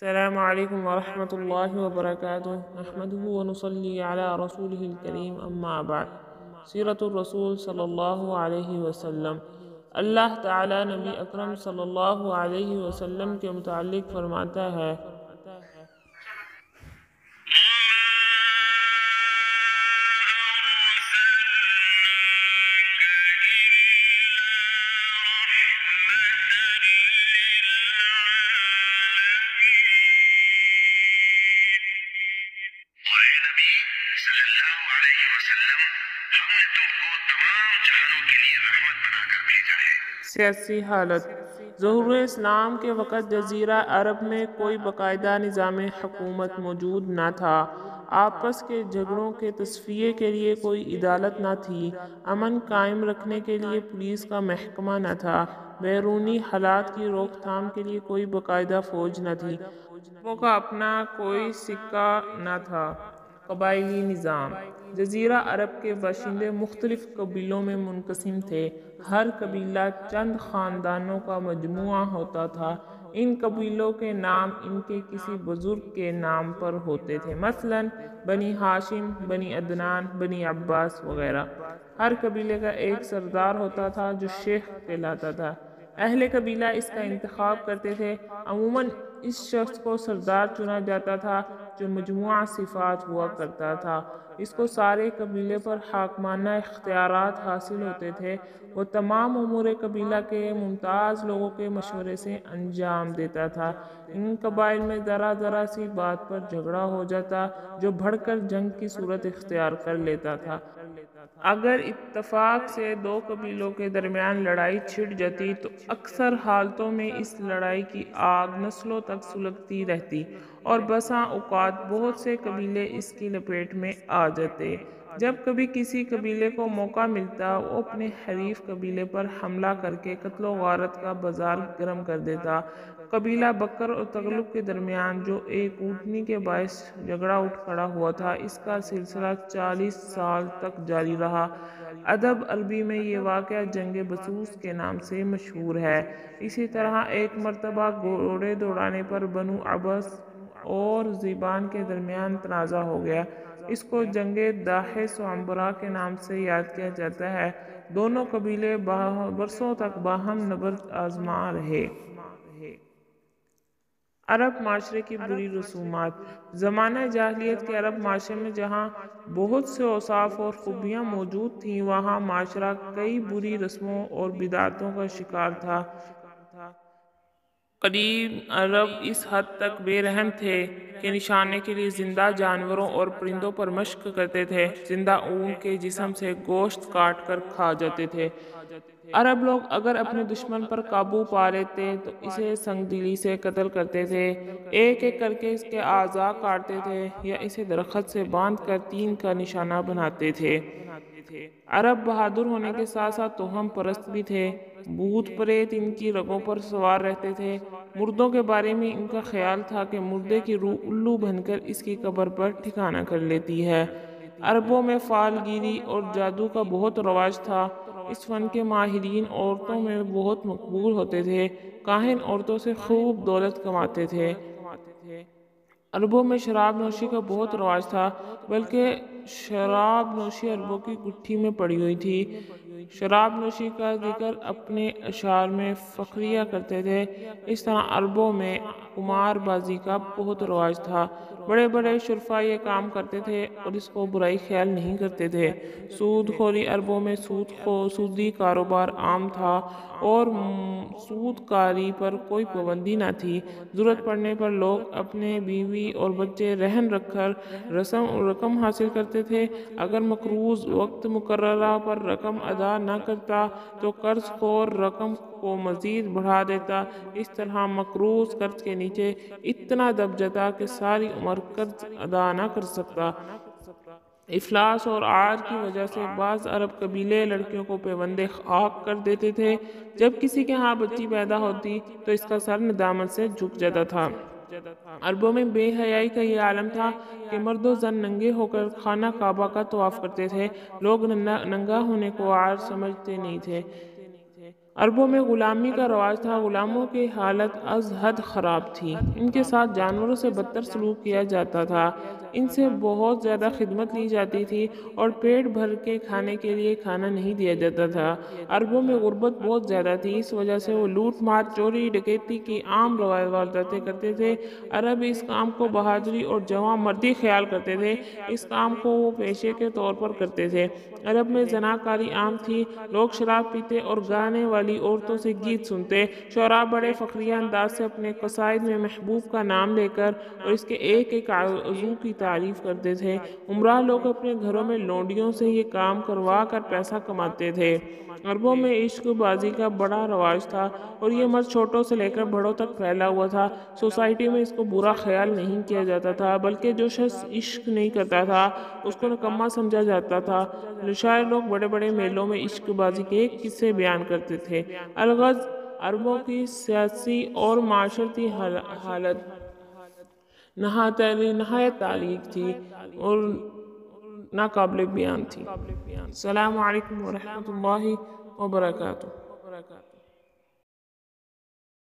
السلام علیکم ورحمۃ اللہ وبرکاتہ نحمده ونصلی علی رسولہ الکریم اما بعد سیرت الرسول صلی اللہ علیہ وسلم۔ اللہ تعالی نبی اکرم صلی اللہ علیہ وسلم کے متعلق فرماتا ہے، سیاسی حالت۔ ظہور اسلام کے وقت جزیرہ عرب میں کوئی باقاعدہ نظام حکومت موجود نہ تھا۔ آپس کے جھگڑوں کے تصفیے کے لیے کوئی عدالت نہ تھی۔ امن قائم رکھنے کے لیے پولیس کا محکمہ نہ تھا۔ بیرونی حالات کی روک تھام کے لیے کوئی باقاعدہ فوج نہ تھی۔ لوگوں کا اپنا کوئی سکہ نہ تھا۔ قبائلی نظام۔ جزیرہ عرب کے باشندے مختلف قبیلوں میں منقسم تھے۔ ہر قبیلہ چند خاندانوں کا مجموعہ ہوتا تھا۔ ان قبیلوں کے نام ان کے کسی بزرگ کے نام پر ہوتے تھے، مثلا بنی ہاشم، بنی عدنان، بنی عباس وغیرہ۔ ہر قبیلے کا ایک سردار ہوتا تھا جو شیخ کہلاتا تھا۔ اہل قبیلہ اس کا انتخاب کرتے تھے۔ عموماً اس شخص کو سردار چنا جاتا تھا جو مجموعہ صفات ہوا کرتا تھا۔ اس کو سارے قبیلے پر حاکمانہ اختیارات حاصل ہوتے تھے۔ وہ تمام امور قبیلہ کے ممتاز لوگوں کے مشورے سے انجام دیتا تھا۔ ان قبائل میں ذرا ذرا سی بات پر جھگڑا ہو جاتا جو بڑھ کر جنگ کی صورت اختیار کر لیتا تھا۔ اگر اتفاق سے دو قبیلوں کے درمیان لڑائی چھڑ جاتی تو اکثر حالتوں میں اس لڑائی کی آگ نسلوں تک سلگتی رہتی اور بسا اوقات بہت سے قبیلے اس کی لپیٹ میں آ جاتے۔ جب کبھی کسی قبیلے کو موقع ملتا وہ اپنے حریف قبیلے پر حملہ کر کے قتل و غارت کا بازار گرم کر دیتا۔ قبیلہ بکر اور تغلب کے درمیان جو ایک اونٹنی کے باعث جھگڑا اٹھ کھڑا ہوا تھا، اس کا سلسلہ 40 سال تک جاری رہا۔ ادب عربی میں یہ واقعہ جنگ بسوس کے نام سے مشہور ہے۔ اسی طرح ایک مرتبہ گھوڑے دوڑانے پر بنو عبس اور ذیبان کے درمیان تنازع ہو گیا۔ اس کو جنگ داحس و عنبرہ کے نام سے یاد کیا جاتا ہے۔ دونوں قبیلے برسوں تک باہم نبرد آزما رہے۔ عرب معاشرے کی بری رسومات۔ زمانہ جاہلیت کے عرب معاشرے میں جہاں بہت سے اوصاف اور خوبیاں موجود تھیں، وہاں معاشرہ کئی بری رسموں اور بدعتوں کا شکار تھا۔ قدیم عرب اس حد تک بے رحم تھے کہ نشانے کے لیے زندہ جانوروں اور پرندوں پر مشق کرتے تھے۔ زندہ اونٹ کے جسم سے گوشت کاٹ کر کھا جاتے تھے۔ عرب لوگ اگر اپنے دشمن پر قابو پا لیتے تو اسے سنگ دلی سے قتل کرتے تھے۔ ایک ایک کر کے اس کے اعضاء کاٹتے تھے یا اسے درخت سے باندھ کر تین کا نشانہ بناتے تھے۔ عرب بہادر ہونے کے ساتھ ساتھ توہم پرست بھی تھے۔ بھوت پریت ان کی رگوں پر سوار رہتے تھے۔ مردوں کے بارے میں ان کا خیال تھا کہ مردے کی روح الو بن کر اس کی قبر پر ٹھکانہ کر لیتی ہے۔ عربوں میں فال گیری اور جادو کا بہت رواج تھا۔ اس فن کے ماہرین عورتوں میں بہت مقبول ہوتے تھے۔ کاہن عورتوں سے خوب دولت کماتے تھے۔ عربوں میں شراب نوشی کا بہت رواج تھا، بلکہ شراب نوشی عربوں کی گٹھی میں پڑی ہوئی تھی۔ شراب نوشی کا ذکر اپنے اشعار میں فخریہ کرتے تھے۔ اس طرح عربوں میں قمار بازی کا بہت رواج تھا۔ بڑے بڑے شرفا یہ کام کرتے تھے اور اس کو برائی خیال نہیں کرتے تھے۔ سود خوری عربوں میں سودی کاروبار عام تھا اور سود کاری پر کوئی پابندی نہ تھی۔ ضرورت پڑنے پر لوگ اپنے بیوی اور بچے رہن رکھ کر رقم حاصل کرتے تھے۔ اگر مقروض وقت مقررہ پر رقم ادا نہ کرتا تو قرض خور رقم کو مزید بڑھا دیتا۔ اس طرح مقروض قرض کے نیچے اتنا دب جاتا کہ ساری عمر قرض ادا نہ کر سکتا۔ افلاس اور عار کی وجہ سے بعض عرب قبیلے لڑکیوں کو پیوند خاک کر دیتے تھے۔ جب کسی کے ہاں بچی پیدا ہوتی تو اس کا سر ندامت سے جھک جاتا تھا۔ عربوں میں بے حیائی کا یہ عالم تھا کہ مرد و زن ننگے ہو کر خانہ کعبہ کا طواف کرتے تھے۔ لوگ ننگا ہونے کو عار سمجھتے نہیں تھے۔ عربوں میں غلامی کا رواج تھا۔ غلاموں کی حالت از حد خراب تھی، ان کے ساتھ جانوروں سے بدتر سلوک کیا جاتا تھا، ان سے بہت زیادہ خدمت لی جاتی تھی اور پیٹ بھر کے کھانے کے لیے کھانا نہیں دیا جاتا تھا۔ عربوں میں غربت بہت زیادہ تھی، اس وجہ سے وہ لوٹ مار، چوری ڈکیتی کی عام وارداتیں کرتے تھے۔ عرب اس کام کو بہادری اور جواں مردی خیال کرتے تھے، اس کام کو وہ پیشے کے طور پر کرتے تھے۔ عرب میں زناکاری عام تھی، لوگ شراب پیتے اور گانے والی عورتوں سے گیت سنتے۔ شعراء بڑے فخریہ انداز سے اپنے قصائد میں محبوب کا نام لے کر اور اس کے ایک ایک عضو کی تعریف کرتے تھے۔ عمرہ لوگ اپنے گھروں میں لونڈیوں سے یہ کام کروا کر پیسہ کماتے تھے۔ عربوں میں عشق بازی کا بڑا رواج تھا اور یہ مرد چھوٹوں سے لے کر بڑوں تک پھیلا ہوا تھا۔ سوسائٹی میں اس کو برا خیال نہیں کیا جاتا تھا، بلکہ جو شخص عشق نہیں کرتا تھا اس کو نکما سمجھا جاتا تھا۔ شاعر لوگ بڑے بڑے میلوں میں عشق بازی کے قصے بیان کرتے تھے۔ الغرض عربوں کی سیاسی اور معاشرتی حالت نہایت تاریک تھی اور ناقابل بیان تھی۔ السلام علیکم ورحمۃ اللہ وبرکاتہ۔